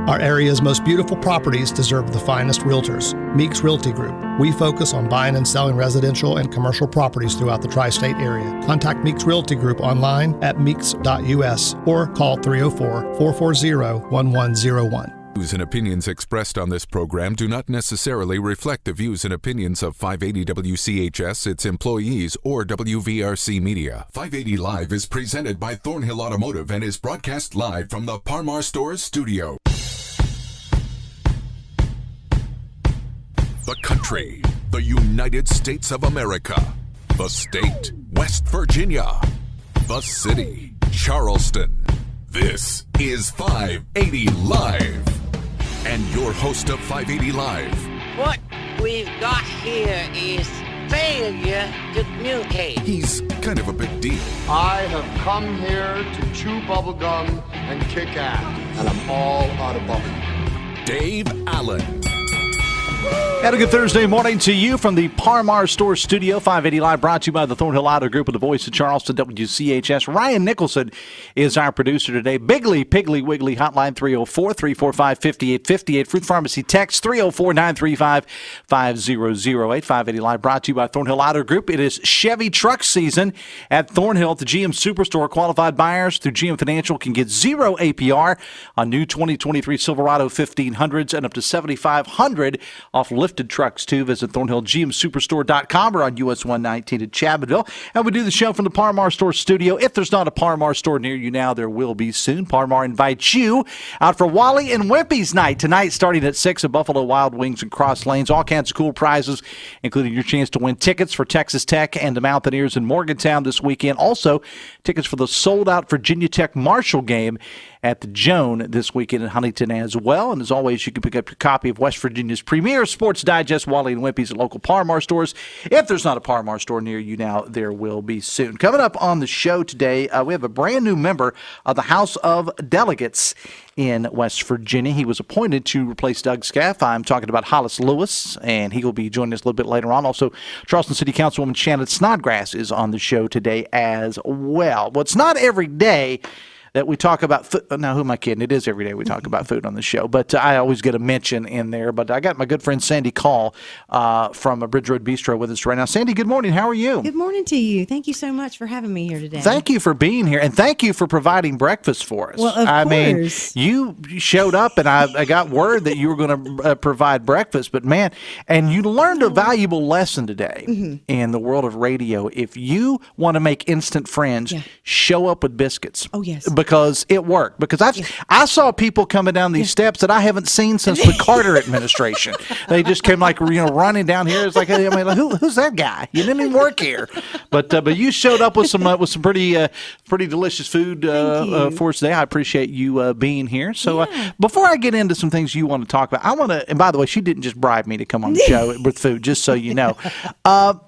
Our area's most beautiful properties deserve the finest realtors. Meeks Realty Group. We focus on buying and selling residential and commercial properties throughout the tri-state area. Contact Meeks Realty Group online at meeks.us or call 304-440-1101. Views and opinions expressed on this program do not necessarily reflect the views and opinions of 580 WCHS, its employees, or WVRC Media. 580 Live is presented by Thornhill Automotive and is broadcast live from the Parmar Stores studio. The country, the United States of America. The state, West Virginia. The city, Charleston. This is 580 Live. And your host of 580 Live. What we've got here is failure to communicate. He's kind of a big deal. I have come here to chew bubblegum and kick ass, and I'm all out of bubblegum. Dave Allen. And a good Thursday morning to you from the Parmar Store Studio. 580 Live brought to you by the Thornhill Auto Group of the Voice of Charleston, WCHS. Ryan Nicholson is our producer today. Bigly, Piggly, Wiggly, hotline 304-345-5858. Fruit Pharmacy text 304-935-5008. 580 Live brought to you by Thornhill Auto Group. It is Chevy truck season at Thornhill at the GM Superstore. Qualified buyers through GM Financial can get 0 APR on new 2023 Silverado 1500s and up to $7,500 off lifted trucks, too. Visit ThornhillGMSuperstore.com or on US 119 in Chabonville. And we do the show from the Parmar Store studio. If there's not a Parmar store near you now, there will be soon. Parmar invites you out for Wally and Wimpy's night tonight, starting at 6 at Buffalo Wild Wings and Cross Lanes. All kinds of cool prizes, including your chance to win tickets for Texas Tech and the Mountaineers in Morgantown this weekend. Also, tickets for the sold-out Virginia Tech Marshall game at the Joan this weekend in Huntington as well. And as always, you can pick up your copy of West Virginia's premier Sports Digest, Wally and Wimpy's at local Parmar stores. If there's not a Parmar store near you now, there will be soon. Coming up on the show today, we have a brand new member of the House of Delegates in West Virginia. He was appointed to replace Doug Scaff. I'm talking about Hollis Lewis, and he will be joining us a little bit later on. Also, Charleston City Councilwoman Shannon Snodgrass is on the show today as well. Well, it's not every day that we talk about food. Now, who am I kidding? It is every day we talk about food on the show, but I always get a mention in there. But I got my good friend Sandy Call from Bridge Road Bistro with us right now. Sandy, good morning. How are you? Good morning to you. Thank you so much for having me here today. Thank you for being here, and thank you for providing breakfast for us. Well, of course. Mean, you showed up, and I got word that you were going to provide breakfast, but man, and you learned a valuable lesson today in the world of radio. If you want to make instant friends, show up with biscuits. Oh, yes. Because it worked. Because I saw people coming down these steps that I haven't seen since the Carter administration. They just came running down here. It's like, I mean, who's that guy? You didn't even work here. But you showed up with some pretty delicious food for us today. I appreciate you being here. So before I get into some things you want to talk about, I want to. And by the way, she didn't just bribe me to come on the show with food, just so you know.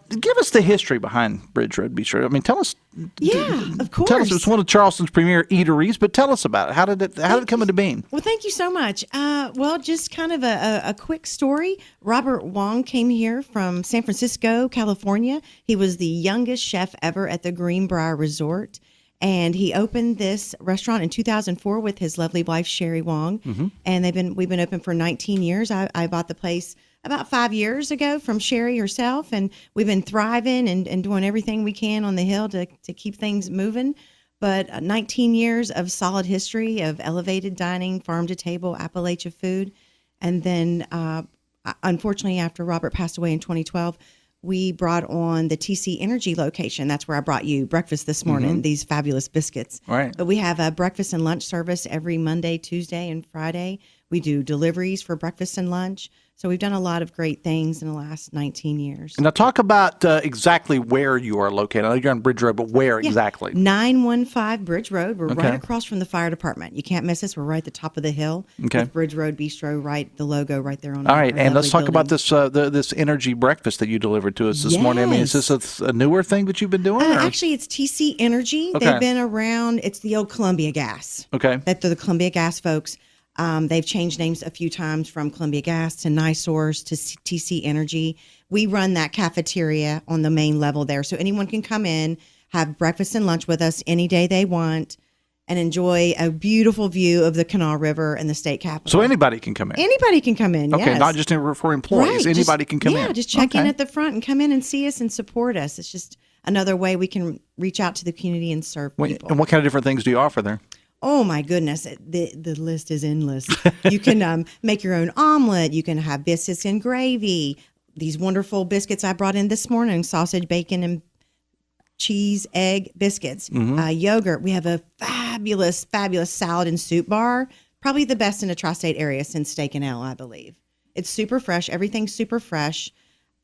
Give us the history behind Bridge Road Bistro. I mean, tell us. Yeah, of course. Tell us, it's one of Charleston's premier eateries, but tell us about it. How did it come into being? Well, thank you so much. Well, just kind of a quick story. Robert Wong came here from San Francisco, California. He was the youngest chef ever at the Greenbrier Resort. And he opened this restaurant in 2004 with his lovely wife, Sherry Wong. Mm-hmm. And we've been open for 19 years. I bought the place about 5 years ago from Sherry herself, and we've been thriving and doing everything we can on the hill to keep things moving. But 19 years of solid history of elevated dining, farm to table, Appalachia food. And then, unfortunately, after Robert passed away in 2012, we brought on the TC Energy location. That's where I brought you breakfast this morning, these fabulous biscuits. Right. But we have a breakfast and lunch service every Monday, Tuesday, and Friday. We do deliveries for breakfast and lunch. So we've done a lot of great things in the last 19 years. Now talk about exactly where you are located. I know you're on Bridge Road, but where exactly? 915 Bridge Road. We're right across from the fire department. You can't miss us. We're right at the top of the hill. Okay. With Bridge Road Bistro, right, the logo right there on All right, and let's talk building. about this energy breakfast that you delivered to us this morning. I mean, is this a newer thing that you've been doing? Actually, it's TC Energy. Okay. They've been around. It's the old Columbia Gas. Okay. They're the Columbia Gas folks. They've changed names a few times from Columbia Gas to NiSource to TC Energy. We run that cafeteria on the main level there. So anyone can come in, have breakfast and lunch with us any day they want. and enjoy a beautiful view of the Kanawha River and the state capitol. So anybody can come in? Anybody can come in, Okay, yes. not just for employees. Right, Anybody can come in? Yeah, just check in Okay. at the front and come in and see us and support us. It's just another way we can reach out to the community and serve people. And what kind of different things do you offer there? Oh my goodness, the list is endless. You can make your own omelet. You can have biscuits and gravy. These wonderful biscuits I brought in this morning: sausage, bacon, and cheese, egg biscuits. Yogurt. We have a fabulous salad and soup bar. Probably the best in the tri-state area since Steak and Ale, I believe. It's super fresh. Everything's super fresh.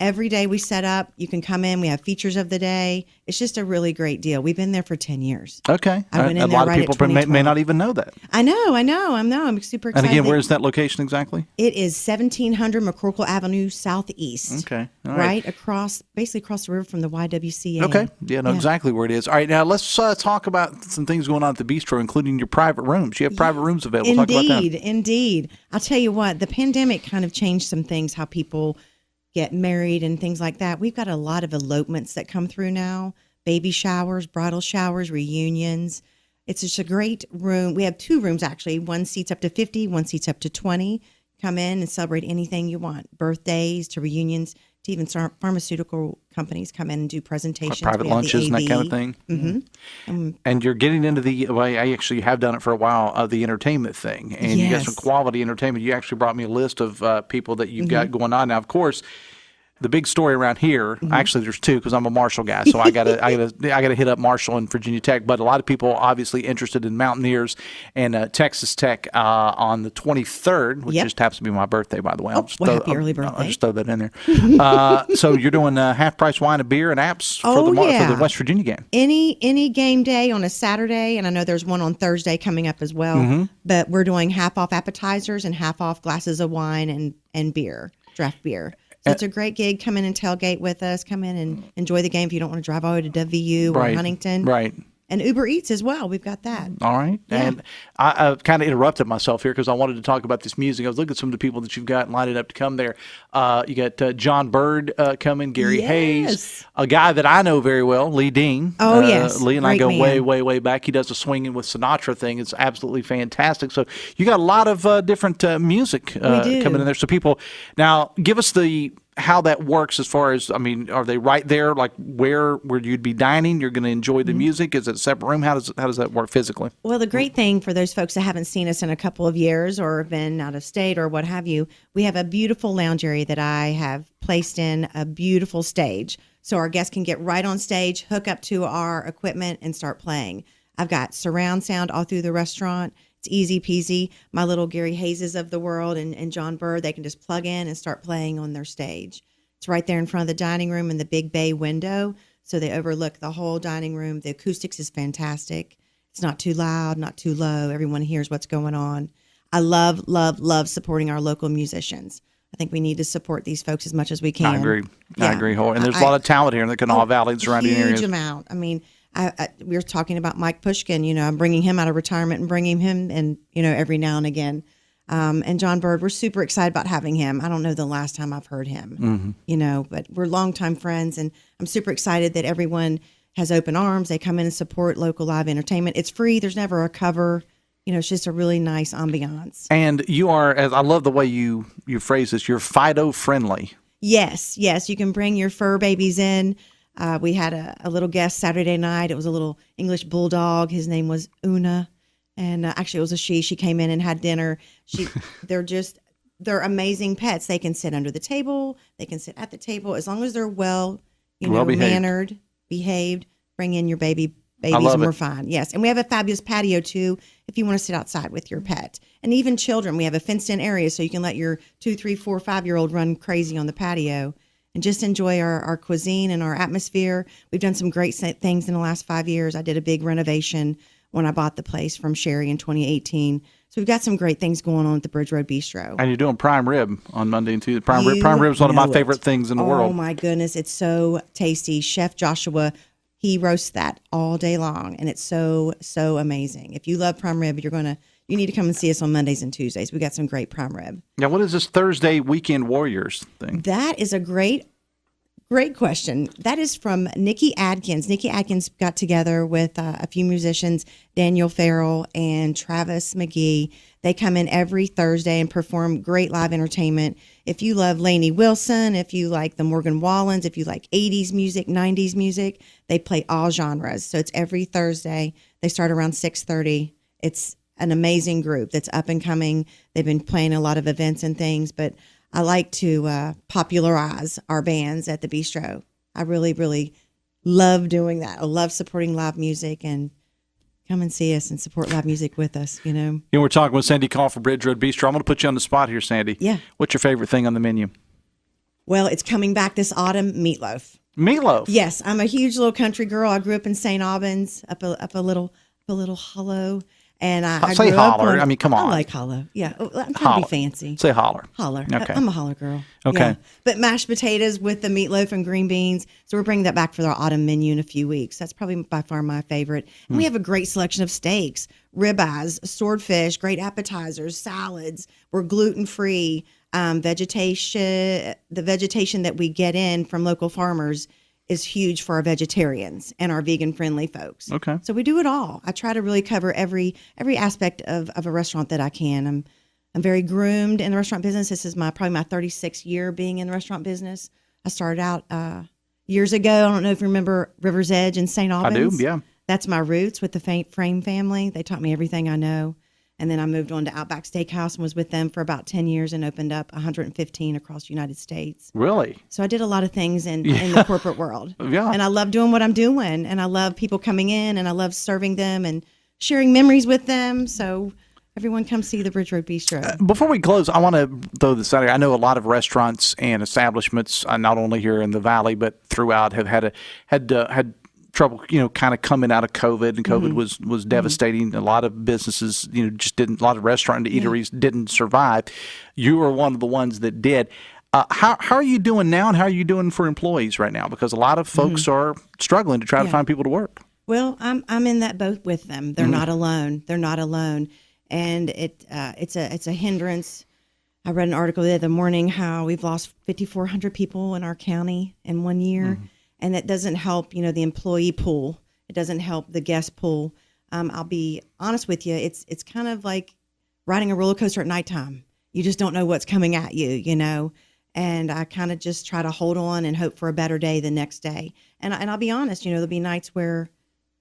Every day we set up, you can come in. We have features of the day. It's just a really great deal. We've been there for 10 years. Okay. I went in a there lot right of at people may 2012. not even know that. I know. I'm super And excited. again, where is that location exactly? It is 1700 McCorkle Avenue Southeast. Okay. All Right basically across the river from the YWCA. Okay. Yeah, know exactly where it is. All right, now let's talk about some things going on at the bistro, including your private rooms. You have private rooms available. Talk about that. Indeed. I'll tell you what, the pandemic kind of changed some things, how people get married and things like that. We've got a lot of elopements that come through now, baby showers, bridal showers, reunions. It's just a great room. We have 2 rooms, actually. One seats up to 50, one seats up to 20. Come in and celebrate anything you want, birthdays to reunions to even pharmaceutical companies come in and do presentations. Private We have the lunches and that AV. kind of thing. Mm-hmm. And you're getting into I actually have done it for a while, the entertainment thing. And you got some Yes. quality entertainment. You actually brought me a list of people that you've got going on. Now, of course, the big story around here, actually there's 2 because I'm a Marshall guy, so I gotta hit up Marshall and Virginia Tech. But a lot of people obviously interested in Mountaineers and Texas Tech on the 23rd, which just happens to be my birthday, by the way. Happy early birthday. I'll just throw that in there. So you're doing half price wine and beer and apps for the West Virginia game. Any game day on a Saturday, and I know there's one on Thursday coming up as well. But we're doing half off appetizers and half off glasses of wine and beer, draft beer. So it's a great gig. Come in and tailgate with us. Come in and enjoy the game if you don't want to drive all the way to WVU or Huntington. Right. And Uber Eats as well. We've got that. All right. Yeah. And I kind of interrupted myself here because I wanted to talk about this music. I was looking at some of the people that you've got lined up to come there. You got John Bird coming, Gary Hayes, a guy that I know very well, Lee Dean. Oh, yes. Lee and I Great go man. way back. He does the Swinging with Sinatra thing. It's absolutely fantastic. So you got a lot of different music coming in there. So people, now give us how that works as far as, I mean, are they right there, like where you'd be dining? You're going to enjoy the music? Is it a separate room? How does that work physically? Well, the great thing for those folks that haven't seen us in a couple of years or have been out of state or what have you, we have a beautiful lounge area that I have placed in a beautiful stage. So our guests can get right on stage, hook up to our equipment, and start playing. I've got surround sound all through the restaurant. It's easy peasy. My little Gary Hayeses of the world and John Bird, they can just plug in and start playing on their stage. It's right there in front of the dining room in the big bay window, so they overlook the whole dining room. The acoustics is fantastic. It's not too loud, not too low. Everyone hears what's going on. I love supporting our local musicians. I think we need to support these folks as much as we can. I agree. Yeah. I agree. And there's a lot of talent here in the Kanawha Valley and surrounding areas. Huge amount. I mean, we were talking about Mike Pushkin. You know, I'm bringing him out of retirement and bringing him in, every now and again. And John Bird, we're super excited about having him. I don't know the last time I've heard him, but we're longtime friends, and I'm super excited that everyone has open arms. They come in and support local live entertainment. It's free. There's never a cover. It's just a really nice ambiance. And you are, as I love the way you phrase this, you're Fido friendly. Yes. You can bring your fur babies in. We had a little guest Saturday night. It was a little English bulldog. His name was Una. And actually, it was a she. She came in and had dinner. They're amazing pets. They can sit under the table. They can sit at the table. As long as they're mannered, behaved, bring in your babies and we're fine. Yes. And we have a fabulous patio, too, if you want to sit outside with your pet. And even children, we have a fenced-in area so you can let your 2, 3, 4, 5-year-old run crazy on the patio and just enjoy our cuisine and our atmosphere. We've done some great things in the last 5 years. I did a big renovation when I bought the place from Sherry in 2018. So we've got some great things going on at the Bridge Road Bistro. And you're doing prime rib on Monday and Tuesday. Prime rib is one of my favorite things in the world. Oh, my goodness. It's so tasty. Chef Joshua, he roasts that all day long, and it's so, so amazing. If you love prime rib, you need to come and see us on Mondays and Tuesdays. We got some great prime rib. Now, what is this Thursday Weekend Warriors thing? That is a great Great question. That is from Nikki Adkins. Nikki Adkins got together with a few musicians, Daniel Farrell and Travis McGee. They come in every Thursday and perform great live entertainment. If you love Lainey Wilson, if you like the Morgan Wallens, if you like 80s music, 90s music, they play all genres. So it's every Thursday. They start around 6:30. It's an amazing group that's up and coming. They've been playing a lot of events and things, but I like to popularize our bands at the bistro. I really, really love doing that. I love supporting live music, and come and see us and support live music with us, you know. We're talking with Sandy Call for Bridge Road Bistro. I'm going to put you on the spot here, Sandy. Yeah. What's your favorite thing on the menu? Well, it's coming back this autumn, meatloaf. Meatloaf? Yes, I'm a huge little country girl. I grew up in St. Albans, up a little hollow. And I say grew up holler. I mean, come on. I like hollow. Yeah, I'm trying Holler. to be fancy. Say holler. Holler. Okay. I'm a holler girl. Okay. Yeah. But mashed potatoes with the meatloaf and green beans. So we're bringing that back for our autumn menu in a few weeks. That's probably by far my favorite. And we have a great selection of steaks, ribeyes, swordfish, great appetizers, salads. We're gluten-free. Vegetation. The vegetation that we get in from local farmers is huge for our vegetarians and our vegan-friendly folks. Okay. So we do it all. I try to really cover every aspect of a restaurant that I can. I'm very groomed in the restaurant business. This is probably my 36th year being in the restaurant business. I started out years ago. I don't know if you remember River's Edge in St. Albans. I do, yeah. That's my roots with the Frame family. They taught me everything I know. And then I moved on to Outback Steakhouse and was with them for about 10 years and opened up 115 across the United States. Really? So I did a lot of things in the corporate world. Yeah. And I love doing what I'm doing. And I love people coming in, and I love serving them and sharing memories with them. So everyone come see the Bridge Road Bistro. Before we close, I want to throw this out here. I know a lot of restaurants and establishments, not only here in the Valley, but throughout, have had trouble, kind of coming out of COVID, and COVID was devastating. A lot of businesses, just didn't. A lot of restaurant and eateries didn't survive. You were one of the ones that did. How are you doing now, and how are you doing for employees right now? Because a lot of folks are struggling to try to find people to work. Well, I'm in that boat with them. They're not alone. They're not alone, and it's a hindrance. I read an article the other morning how we've lost 5,400 people in our county in 1 year. And that doesn't help, the employee pool. It doesn't help the guest pool. I'll be honest with you. It's kind of like riding a roller coaster at nighttime. You just don't know what's coming at you, And I kind of just try to hold on and hope for a better day the next day. And I'll be honest, there'll be nights where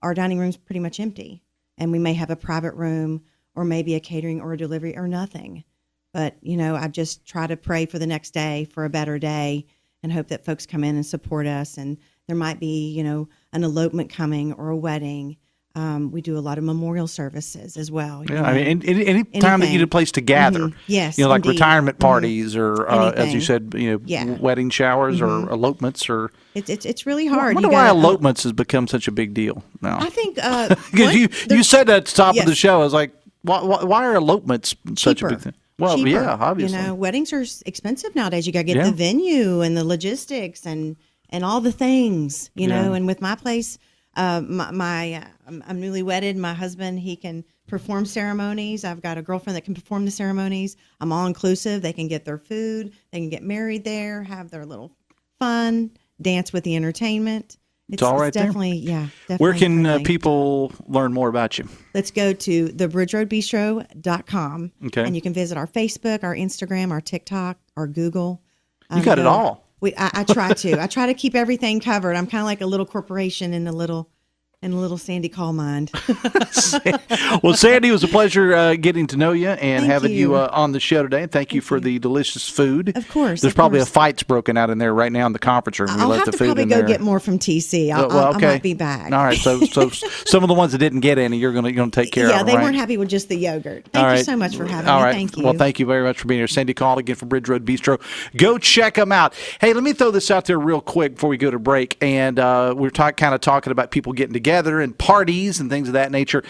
our dining room's pretty much empty. And we may have a private room or maybe a catering or a delivery or nothing. But, I just try to pray for the next day, for a better day, and hope that folks come in and support us. And there might be, an elopement coming or a wedding. We do a lot of memorial services as well. Yeah, I mean, any time that you need a place to gather. Yes, like indeed. retirement parties or, as you Anything. said, wedding showers or elopements or. It's really hard. I wonder why elopements has become such a big deal now. I think because you said that at the top of the show. I was like, why are elopements such a big thing? Well, cheaper. Yeah, obviously. Weddings are expensive nowadays. You got to get the venue and the logistics and all the things, know. And with my place, I'm newly wedded. My husband, he can perform ceremonies. I've got a girlfriend that can perform the ceremonies. I'm all inclusive. They can get their food. They can get married there, have their little fun, dance with the entertainment. It's all right definitely, there. Yeah, definitely. Where can people learn more about you? Let's go to thebridgeroadbistro.com. Okay. And you can visit our Facebook, our Instagram, our TikTok, our Google. You got it all. I try to. I try to keep everything covered. I'm kind of like a little corporation in a little Sandy Call mind. Well, Sandy, it was a pleasure getting to know you and Thank having you you on the show today. Thank you for the delicious food. Of course. There's probably a fight's broken out in there right now in the conference room. I'll have to probably go get more from TC. I might be back. All right. So some of the ones that didn't get any, you're gonna take care of. Yeah, they right? weren't happy with just the yogurt. Thank you so much for having me. All right. Thank you. Well, thank you very much for being here. Sandy Call again from Bridge Road Bistro. Go check them out. Hey, let me throw this out there real quick before we go to break. And we're kind of talking about people getting together and parties and things of that nature.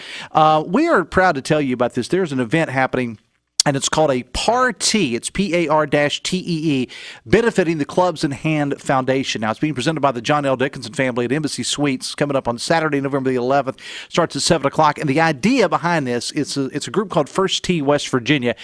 We are proud to tell you about this. There's an event happening and it's called a PAR-T. It's PAR-TEE, benefiting the Clubs in Hand Foundation. Now, it's being presented by the John L. Dickinson family at Embassy Suites, coming up on Saturday, November the 11th. Starts at 7 o'clock. And the idea behind this, it's a group called First Tee West Virginia.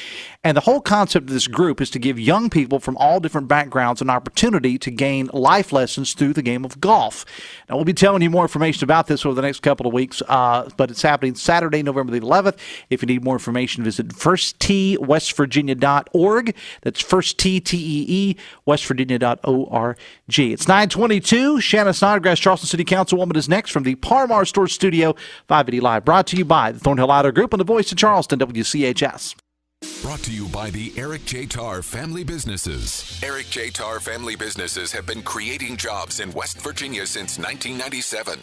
And the whole concept of this group is to give young people from all different backgrounds an opportunity to gain life lessons through the game of golf. Now, we'll be telling you more information about this over the next couple of weeks, but it's happening Saturday, November the 11th. If you need more information, visit firstteewestvirginia.org. That's firsttee, westvirginia.org. It's 9:22. Shannon Snodgrass, Charleston City Councilwoman, is next from the Parmar Store Studio, 580 Live. Brought to you by the Thornhill Outer Group and the Voice of Charleston, WCHS. Brought to you by the Eric J. Tarr Family Businesses. Eric J. Tarr Family Businesses have been creating jobs in West Virginia since 1997.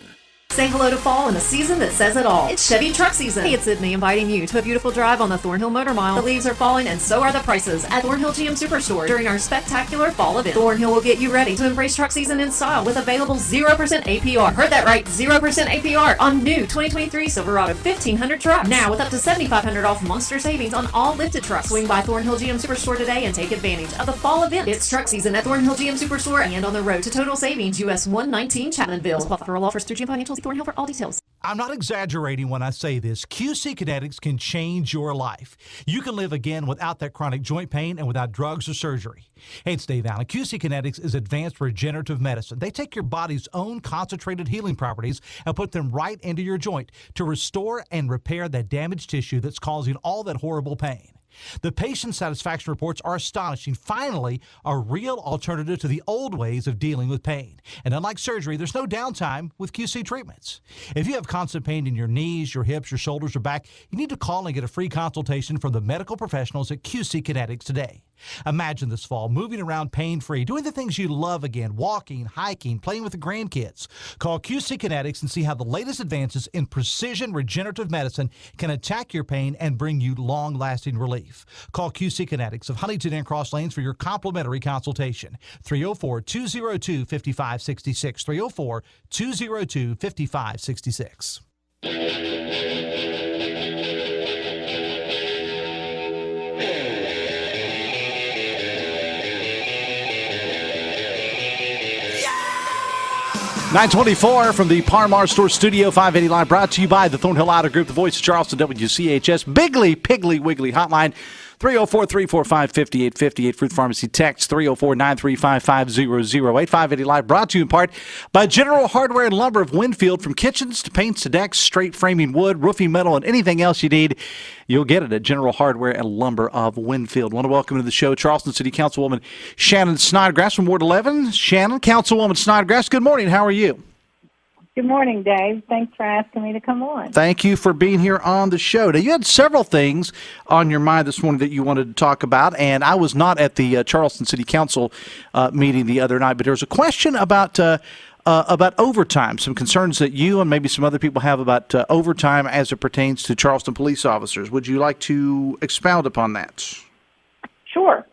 Say hello to fall and a season that says it all. It's Chevy truck season. Hey, it's Sydney inviting you to a beautiful drive on the Thornhill Motor Mile. The leaves are falling and so are the prices at Thornhill GM Superstore during our spectacular fall event. Thornhill will get you ready to embrace truck season in style with available 0% APR. Heard that right, 0% APR on new 2023 Silverado 1500 trucks. Now with up to $7,500 off monster savings on all lifted trucks. Swing by Thornhill GM Superstore today and take advantage of the fall event. It's truck season at Thornhill GM Superstore and on the road to total savings, US 119 Chapmanville. Qualify for a law first through GM Financial. See Thornhill for all details. I'm not exaggerating when I say this. QC Kinetics can change your life. You can live again without that chronic joint pain and without drugs or surgery. Hey, it's Dave Allen. QC Kinetics is advanced regenerative medicine. They take your body's own concentrated healing properties and put them right into your joint to restore and repair that damaged tissue that's causing all that horrible pain. The patient satisfaction reports are astonishing. Finally, a real alternative to the old ways of dealing with pain. And unlike surgery, there's no downtime with QC treatments. If you have constant pain in your knees, your hips, your shoulders, or back, you need to call and get a free consultation from the medical professionals at QC Kinetics today. Imagine this fall moving around pain-free, doing the things you love again, walking, hiking, playing with the grandkids. Call QC Kinetics and see how the latest advances in precision regenerative medicine can attack your pain and bring you long-lasting relief. Call QC Kinetics of Huntington and Cross Lanes for your complimentary consultation. 304-202-5566. 304-202-5566. 9:24 from the Parmar Store Studio, 580 Live, brought to you by the Thornhill Outer Group, the Voice of Charleston, WCHS, Bigly, Piggly, Wiggly Hotline, 304-345-5858, Fruit Pharmacy text, 304-935-5008, 580 Live, brought to you in part by General Hardware and Lumber of Winfield. From kitchens to paints to decks, straight framing wood, roofing metal, and anything else you need, you'll get it at General Hardware and Lumber of Winfield. I want to welcome to the show Charleston City Councilwoman Shannon Snodgrass from Ward 11. Shannon, Councilwoman Snodgrass, good morning. How are you? Good morning, Dave. Thanks for asking me to come on. Thank you for being here on the show. Now, you had several things on your mind this morning that you wanted to talk about, and I was not at the Charleston City Council meeting the other night, but there was a question about overtime, some concerns that you and maybe some other people have about overtime as it pertains to Charleston police officers. Would you like to expound upon that? Sure.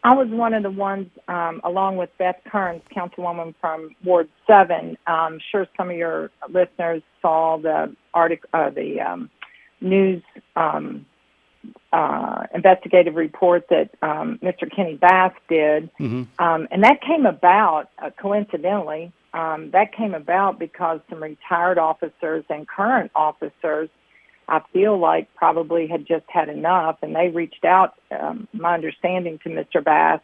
I was one of the ones, along with Beth Kearns, Councilwoman from Ward 7. I'm sure some of your listeners saw the article, the news investigative report that Mr. Kenny Bass did. Mm-hmm. And that came about, coincidentally, because some retired officers and current officers, I feel like, probably had just had enough, and they reached out, my understanding, to Mr. Bass,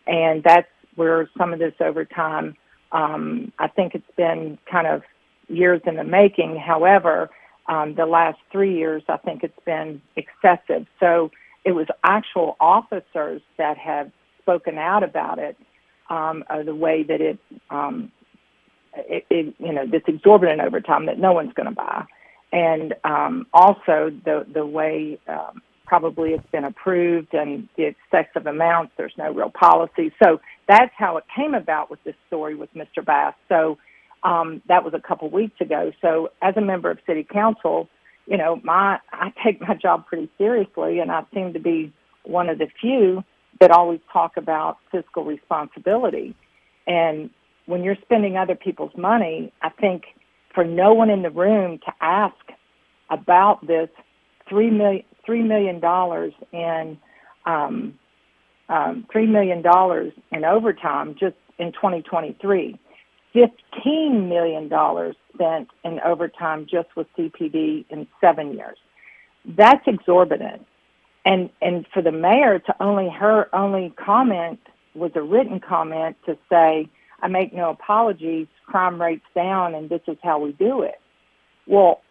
and that's where some of this overtime, I think it's been kind of years in the making. However, the last 3 years, I think it's been excessive. So it was actual officers that have spoken out about it, the way that this exorbitant overtime that no one's going to buy. And also the way probably it's been approved and the excessive amounts, there's no real policy. So that's how it came about with this story with Mr. Bass. So that was a couple weeks ago. So as a member of City Council, I take my job pretty seriously, and I seem to be one of the few that always talk about fiscal responsibility. And when you're spending other people's money, I think for no one in the room to ask about this $3 $3 million in $3 million in overtime just in 2023. $15 million spent in overtime just with CPD in 7 years. That's exorbitant. And for the mayor to her only comment was a written comment to say, I make no apologies, crime rate's down, and this is how we do it. Well,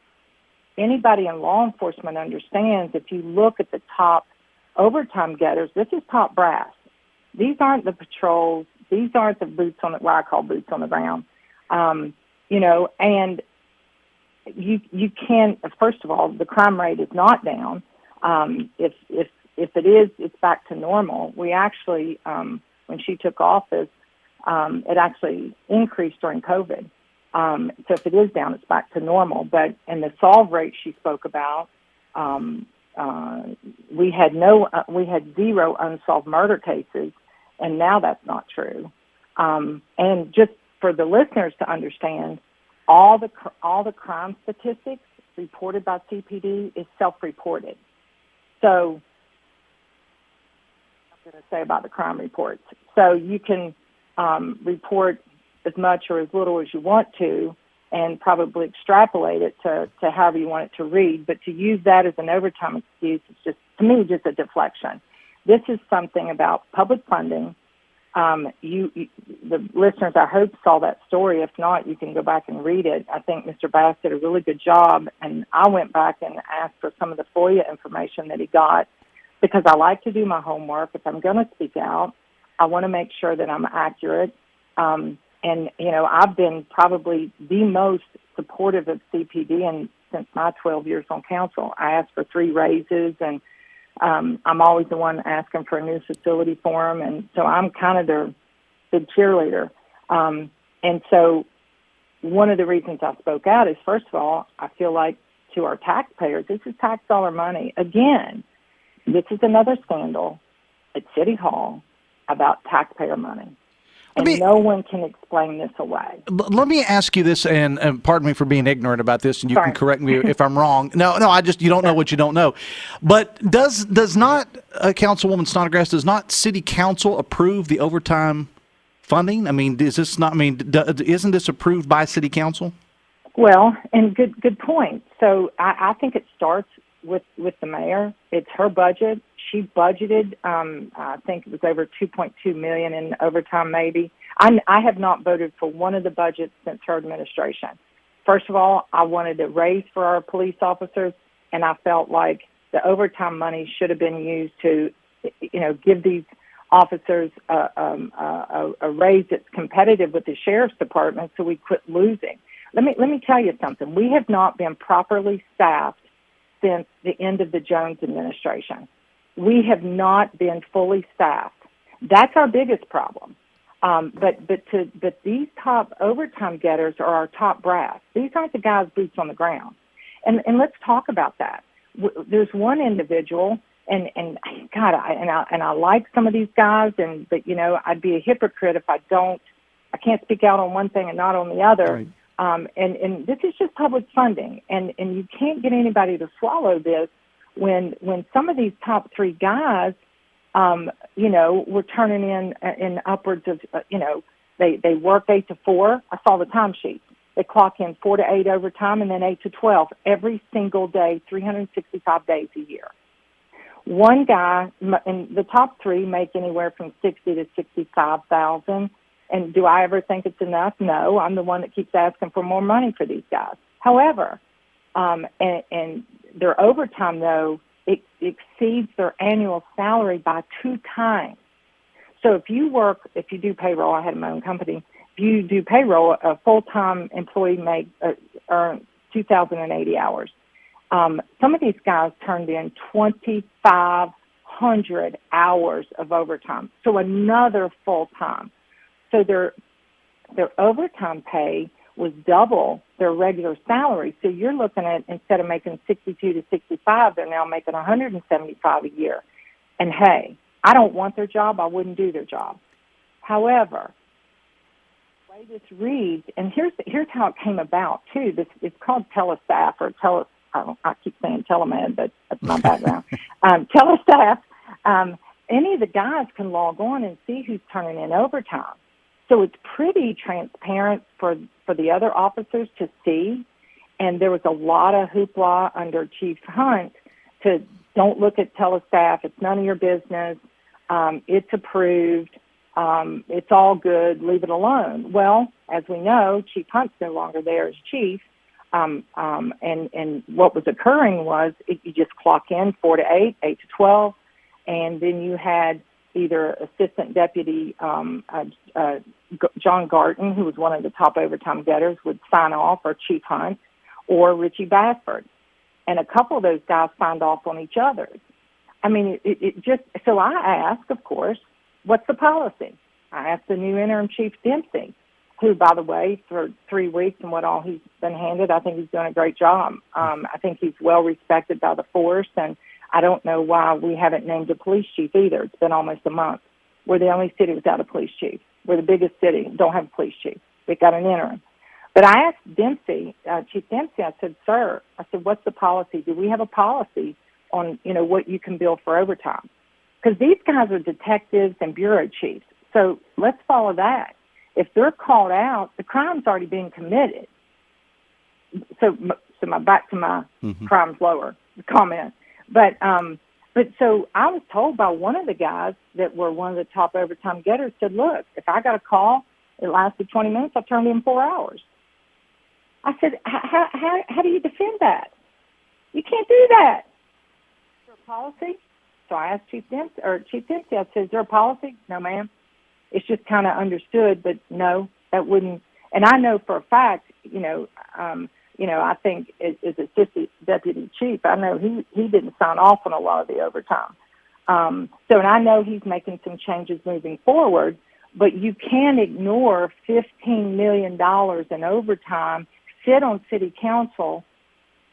anybody in law enforcement understands if you look at the top overtime getters, this is top brass. These aren't the patrols. These aren't the boots on the, what I call boots on the ground. And you can't, first of all, the crime rate is not down. If it is, it's back to normal. We actually, when she took office, it actually increased during COVID. So if it is down, it's back to normal. But in the solve rate she spoke about, we had zero unsolved murder cases, and now that's not true. And just for the listeners to understand, all the crime statistics reported by CPD is self-reported. So I'm going to say about the crime reports. So you can report as much or as little as you want to, and probably extrapolate it to however you want it to read. But to use that as an overtime excuse is just, to me, just a deflection. This is something about public funding. The listeners, I hope, saw that story. If not, you can go back and read it. I think Mr. Bass did a really good job, and I went back and asked for some of the FOIA information that he got, because I like to do my homework. If I'm going to speak out, I want to make sure that I'm accurate. And, I've been probably the most supportive of CPD and since my 12 years on council. I asked for 3 raises, and I'm always the one asking for a new facility for them. And so I'm kind of their big cheerleader. And so one of the reasons I spoke out is, first of all, I feel like to our taxpayers, this is tax dollar money. Again, this is another scandal at City Hall about taxpayer money. And no one can explain this away. Let me ask you this, and pardon me for being ignorant about this, and you can correct me if I'm wrong. No, you don't know what you don't know. But does not Councilwoman Snodgrass, does not City Council approve the overtime funding? I mean, isn't this approved by City Council? Well, and good point. So I think it starts with the mayor. It's her budget. She budgeted, I think it was over $2.2 million in overtime, maybe. I have not voted for one of the budgets since her administration. First of all, I wanted a raise for our police officers, and I felt like the overtime money should have been used to, give these officers a raise that's competitive with the sheriff's department, so we quit losing. Let me tell you something. We have not been properly staffed since the end of the Jones administration. We have not been fully staffed. That's our biggest problem. But these top overtime getters are our top brass. These aren't the guys boots on the ground. And let's talk about that. There's one individual, and God, I like some of these guys, but I'd be a hypocrite if I can't speak out on one thing and not on the other. Right. And this is just public funding, and you can't get anybody to swallow this when some of these top 3 guys, were turning in upwards of, they work 8 to 4. I saw the timesheet. They clock in 4 to 8 overtime and then 8 to 12 every single day, 365 days a year. One guy, and the top 3 make anywhere from $60,000 to $65,000. And do I ever think it's enough? No, I'm the one that keeps asking for more money for these guys. However, and their overtime, though, it exceeds their annual salary by 2 times. So if you do payroll, I had my own company. If you do payroll, a full-time employee may earn 2,080 hours. Some of these guys turned in 2,500 hours of overtime, so another full-time. So their overtime pay was double their regular salary. So you're looking at, instead of making 62 to 65, they're now making 175 a year. And hey, I don't want their job. I wouldn't do their job. However, the way this reads, and here's how it came about too. It's called telestaff or I keep saying telemed, but that's my background. Telestaff, any of the guys can log on and see who's turning in overtime. So it's pretty transparent for the other officers to see. And there was a lot of hoopla under Chief Hunt to don't look at telestaff. It's none of your business. It's approved. It's all good. Leave it alone. Well, as we know, Chief Hunt's no longer there as chief. And what was occurring was you just clock in 4 to 8, 8 to 12, and then you had either Assistant Deputy John Garton, who was one of the top overtime getters, would sign off, or Chief Hunt, or Richie Bassford. And a couple of those guys signed off on each other's. I mean, it just, so I asked, of course, what's the policy? I asked the new interim chief, Dempsey, who, by the way, for 3 weeks and what all he's been handed, I think he's doing a great job. I think he's well respected by the force, and I don't know why we haven't named a police chief either. It's been almost a month. We're the only city without a police chief. We're the biggest city, don't have a police chief. We've got an interim. But I asked Dempsey, Chief Dempsey, I said, sir, what's the policy? Do we have a policy on, what you can bill for overtime? Because these guys are detectives and bureau chiefs. So let's follow that. If they're called out, the crime's already been committed. So back to my crime's lower comment. But so I was told by one of the guys that were one of the top overtime getters, said, look, if I got a call, it lasted 20 minutes, I turned in 4 hours. I said, how do you defend that? You can't do that. Is there a policy? So I asked Chief Dempsey, I said, is there a policy? No, ma'am. It's just kind of understood, but no, that wouldn't. And I know for a fact, I think as Assistant Deputy Chief, I know he didn't sign off on a lot of the overtime. And I know he's making some changes moving forward, but you can't ignore $15 million in overtime, sit on city council,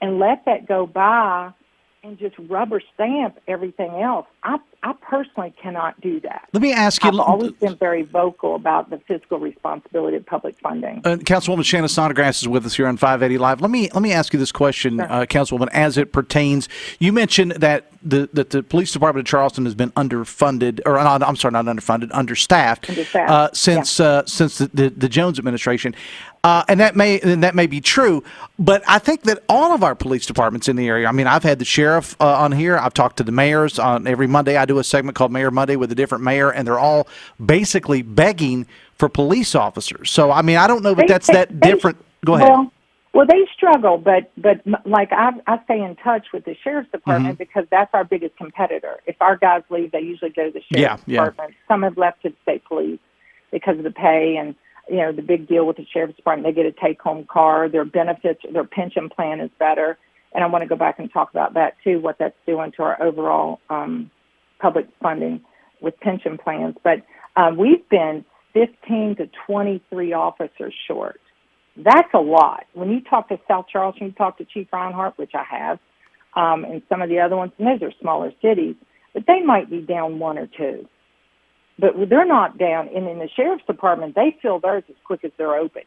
and let that go by and just rubber stamp everything else. I personally cannot do that. Let me ask you. I've always been very vocal about the fiscal responsibility of public funding. Councilwoman Shannon Snodgrass is with us here on 580 Live. Let me ask you this question, sure. Councilwoman, as it pertains. You mentioned that the police department of Charleston has been underfunded, or I'm sorry, not underfunded, understaffed since the Jones administration. And that may be true, but I think that all of our police departments in the area. I mean, I've had the sheriff on here. I've talked to the mayors on every Monday. I do a segment called Mayor Monday with a different mayor, and they're all basically begging for police officers. So, I mean, I don't know if that's that different. Go ahead. Well, they struggle, but like I stay in touch with the sheriff's department because that's our biggest competitor. If our guys leave, they usually go to the sheriff's department. Some have left to the state police because of the pay and, the big deal with the sheriff's department. They get a take-home car. Their benefits, their pension plan is better. And I want to go back and talk about that, too, what that's doing to our overall public funding with pension plans. But we've been 15 to 23 officers short. That's a lot. When you talk to South Charleston, you talk to Chief Reinhardt, which I have, and some of the other ones, and those are smaller cities, but they might be down 1 or 2. But they're not down. And in the sheriff's department, they fill theirs as quick as they're open.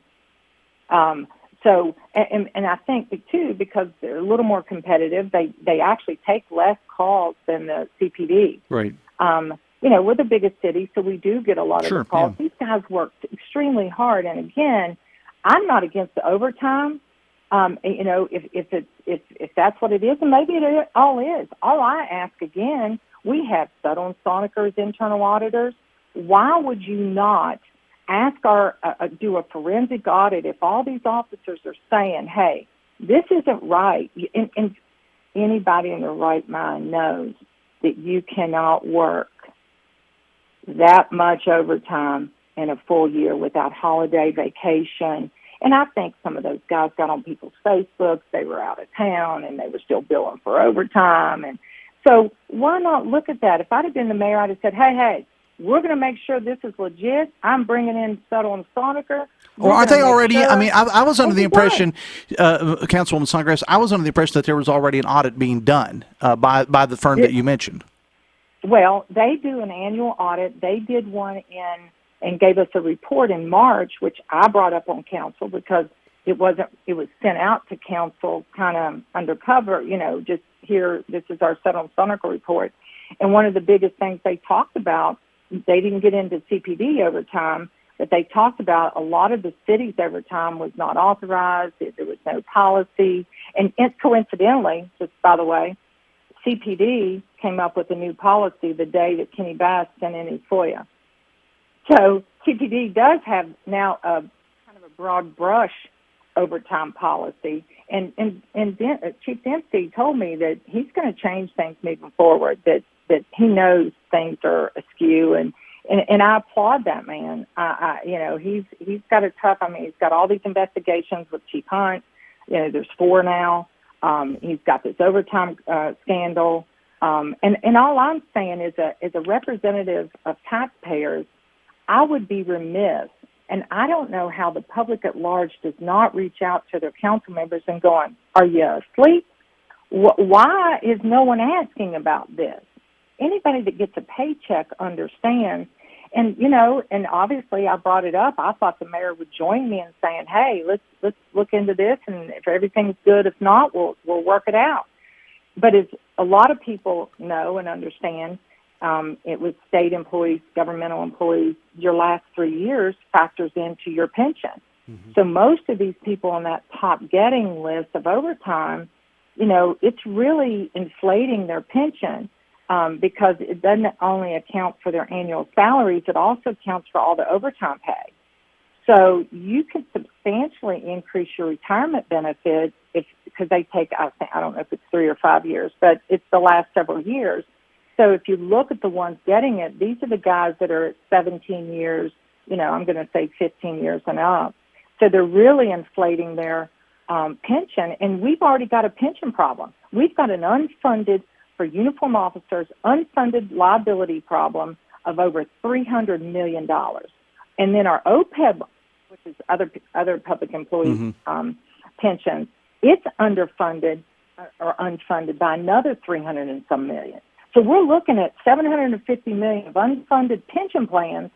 So, I think, too, because they're a little more competitive, they actually take less calls than the CPD. Right. We're the biggest city, so we do get a lot of the calls. Yeah. These guys work extremely hard. And, again, I'm not against the overtime. If that's what it is, and maybe it all is. All I ask, again, we have Suttle and Sonicker's internal auditors. Why would you not ask do a forensic audit if all these officers are saying, hey, this isn't right? And anybody in their right mind knows that you cannot work that much overtime in a full year without holiday, vacation. And I think some of those guys got on people's Facebooks. They were out of town, and they were still billing for overtime. And so why not look at that? If I'd have been the mayor, I'd have said, hey, we're going to make sure this is legit. I'm bringing in Suttle and Soniker. Or aren't they already? Sure. I mean, I was under the impression, Councilwoman Snodgrass, I was under the impression that there was already an audit being done by the firm that you mentioned. Well, they do an annual audit. They did one and gave us a report in March, which I brought up on council because it was sent out to council kind of undercover, just here, this is our Settled Sonical report. And one of the biggest things they talked about, they didn't get into CPD overtime, but they talked about a lot of the cities overtime was not authorized, there was no policy. And coincidentally, just by the way, CPD came up with a new policy the day that Kenny Bass sent in his FOIA. So CPD does have now a kind of a broad brush overtime policy. And Chief Dempsey told me that he's going to change things moving forward, that he knows things are askew, and I applaud that man. He's got a tough, he's got all these investigations with Chief Hunt. There's 4 now. He's got this overtime scandal. And all I'm saying is a representative of taxpayers, I would be remiss, and I don't know how the public at large does not reach out to their council members and going, are you asleep? Why is no one asking about this? Anybody that gets a paycheck understands. And, and obviously I brought it up. I thought the mayor would join me in saying, hey, let's look into this, and if everything's good, if not, we'll work it out. But as a lot of people know and understand, it was state employees, governmental employees, your last 3 years factors into your pension. Mm-hmm. So most of these people on that top getting list of overtime, it's really inflating their pension because it doesn't only account for their annual salaries, it also accounts for all the overtime pay. So you can substantially increase your retirement benefit because they take, I don't know if it's 3 or 5 years, but it's the last several years. So if you look at the ones getting it, these are the guys that are at 17 years, I'm going to say 15 years and up. So they're really inflating their pension, and we've already got a pension problem. We've got an unfunded, for uniform officers, unfunded liability problem of over $300 million. And then our OPEB, which is other public employees' pensions, it's underfunded or unfunded by another 300 and some million. So we're looking at $750 million of unfunded pension plans,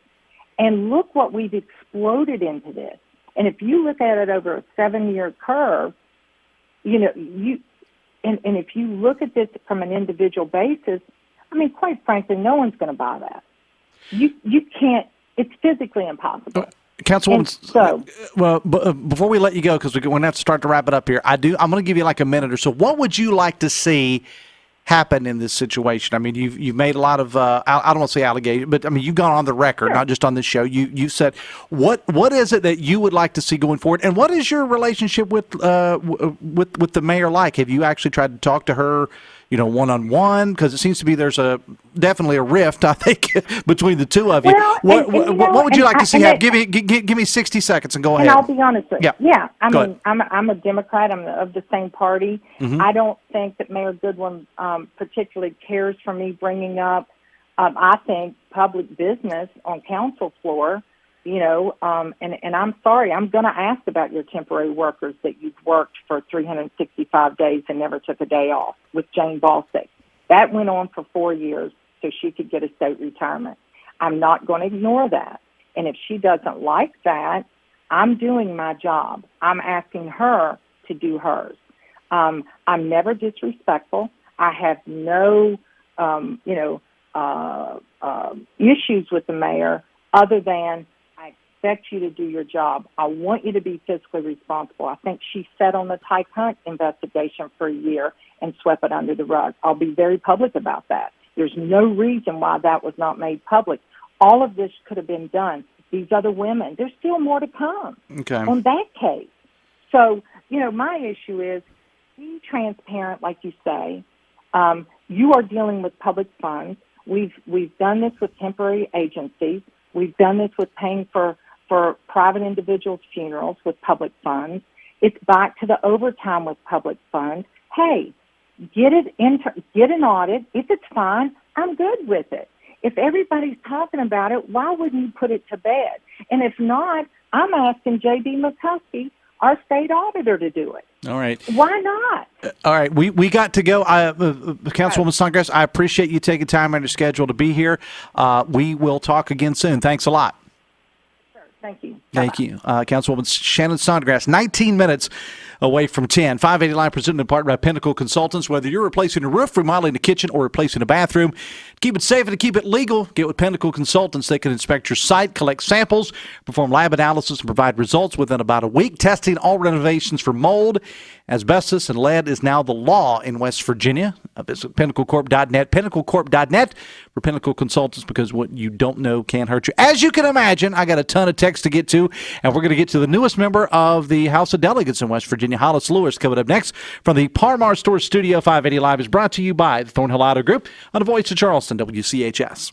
and look what we've exploded into this. And if you look at it over a 7-year curve, and if you look at this from an individual basis, quite frankly, no one's going to buy that. You can't. It's physically impossible. Councilwoman, before we let you go, because we're going to have to start to wrap it up here, I'm going to give you like a minute or so. What would you like to see happen in this situation? You've made a lot of I don't want to say allegations, but you've gone on the record, sure, not just on this show. You said what is it that you would like to see going forward, and what is your relationship with the mayor like? Have you actually tried to talk to her, one-on-one? Because it seems to be there's definitely a rift, I think, between the two of you. Well, what would you like to see happen? Give me 60 seconds and go ahead. And I'll be honest with you. Yeah. I'm a Democrat. I'm of the same party. Mm-hmm. I don't think that Mayor Goodwin particularly cares for me bringing up, I think, public business on council floor. And I'm sorry, I'm going to ask about your temporary workers that you've worked for 365 days and never took a day off with Jane Balsick. That went on for 4 years so she could get a state retirement. I'm not going to ignore that. And if she doesn't like that, I'm doing my job. I'm asking her to do hers. I'm never disrespectful. I have no, issues with the mayor other than I expect you to do your job. I want you to be fiscally responsible. I think she sat on the Tyke Hunt investigation for a year and swept it under the rug. I'll be very public about that. There's no reason why that was not made public. All of this could have been done. These other women, there's still more to come on that case. So, my issue is be transparent, like you say. You are dealing with public funds. We've done this with temporary agencies. We've done this with paying for private individuals' funerals with public funds. It's back to the overtime with public funds. Hey, get an audit. If it's fine, I'm good with it. If everybody's talking about it, why wouldn't you put it to bed? And if not, I'm asking J.B. McCuskey, our state auditor, to do it. All right. Why not? All right. We got to go. Councilwoman Snodgrass, I appreciate you taking time on your schedule to be here. We will talk again soon. Thanks a lot. Sure. Thank you. Thank you. Councilwoman Shannon Snodgrass, 19 minutes away from 10. 580 Live presented in part by Pinnacle Consultants. Whether you're replacing a roof, remodeling a kitchen, or replacing a bathroom, keep it safe and to keep it legal, get with Pinnacle Consultants. They can inspect your site, collect samples, perform lab analysis, and provide results within about a week. Testing all renovations for mold, asbestos, and lead is now the law in West Virginia. Visit pinnaclecorp.net, pinnaclecorp.net for Pinnacle Consultants, because what you don't know can hurt you. As you can imagine, I got a ton of texts to get to, and we're going to get to the newest member of the House of Delegates in West Virginia, Hollis Lewis, coming up next from the Parmar Store Studio. 580 Live is brought to you by the Thornhill Auto Group on the Voice of Charleston, WCHS.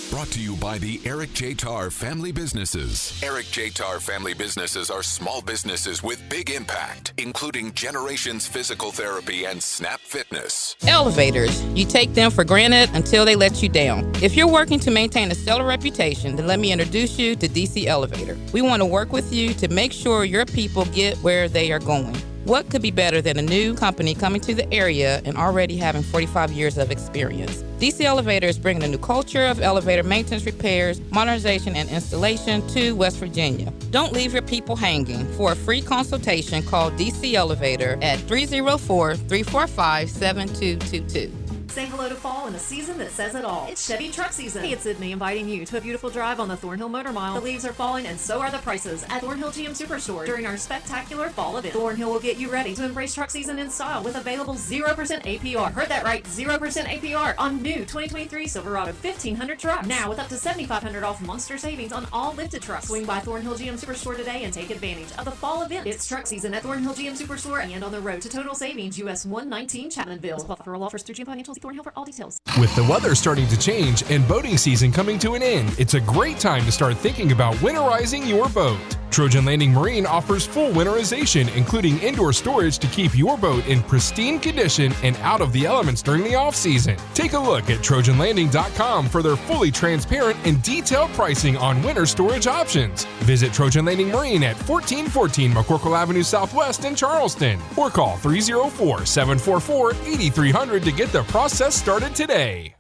Brought to you by the Eric J. Tarr Family Businesses. Eric J. Tarr Family Businesses are small businesses with big impact, including Generations Physical Therapy and Snap Fitness. Elevators. You take them for granted until they let you down. If you're working to maintain a stellar reputation, then let me introduce you to DC Elevator. We want to work with you to make sure your people get where they are going. What could be better than a new company coming to the area and already having 45 years of experience? DC Elevator is bringing a new culture of elevator maintenance, repairs, modernization, and installation to West Virginia. Don't leave your people hanging. For a free consultation, call DC Elevator at 304-345-7222. Say hello to fall in a season that says it all. It's Chevy Truck Season. Hey, it's Sydney inviting you to a beautiful drive on the Thornhill Motor Mile. The leaves are falling and so are the prices at Thornhill GM Superstore during our spectacular fall event. Thornhill will get you ready to embrace truck season in style with available 0% APR. Heard that right, 0% APR on new 2023 Silverado 1500 trucks. Now with up to $7,500 off monster savings on all lifted trucks. Swing by Thornhill GM Superstore today and take advantage of the fall event. It's truck season at Thornhill GM Superstore and on the road to total savings, US 119 Chapmanville. For all offers through GM Financial, see Thornhill for all details. With the weather starting to change and boating season coming to an end, it's a great time to start thinking about winterizing your boat. Trojan Landing Marine offers full winterization, including indoor storage to keep your boat in pristine condition and out of the elements during the off-season. Take a look at TrojanLanding.com for their fully transparent and detailed pricing on winter storage options. Visit Trojan Landing Marine at 1414 McCorkle Avenue Southwest in Charleston, or call 304-744-8300 to get the process started today.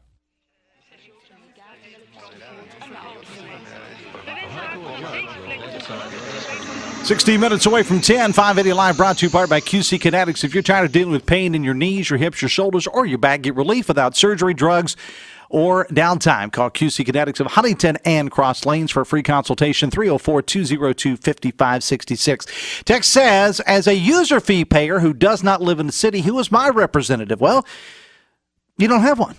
16 minutes away from 10, 580 Live brought to you part by QC Kinetics. If you're tired of dealing with pain in your knees, your hips, your shoulders, or your back, get relief without surgery, drugs, or downtime. Call QC Kinetics of Huntington and Cross Lanes for a free consultation, 304-202-5566. Text says, as a user fee payer who does not live in the city, who is my representative? Well, you don't have one.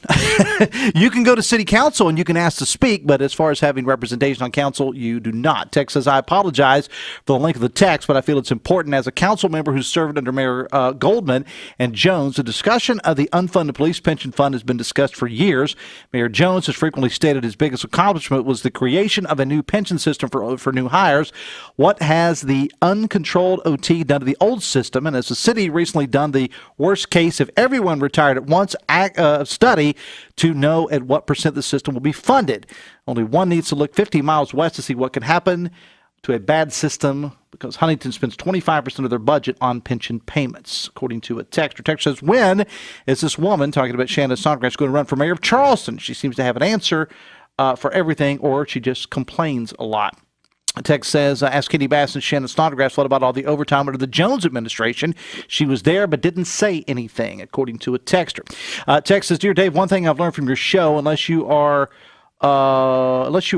You can go to city council and you can ask to speak, but as far as having representation on council, you do not. Text says, I apologize for the length of the text, but I feel it's important as a council member who served under Mayor Goldman and Jones. The discussion of the unfunded police pension fund has been discussed for years. Mayor Jones has frequently stated his biggest accomplishment was the creation of a new pension system for new hires. What has the uncontrolled OT done to the old system? And has the city recently done the worst case if everyone retired at once study to know at what percent the system will be funded? Only one needs to look 50 miles west to see what could happen to a bad system, because Huntington spends 25% of their budget on pension payments, according to a text. Her text says, when is this woman, talking about Shannon Snodgrass, going to run for mayor of Charleston? She seems to have an answer for everything, or she just complains a lot. A text says, ask Kenny Bass and Shannon Snodgrass what about all the overtime under the Jones administration. She was there but didn't say anything, according to a texter. Text says, dear Dave, one thing I've learned from your show, unless you are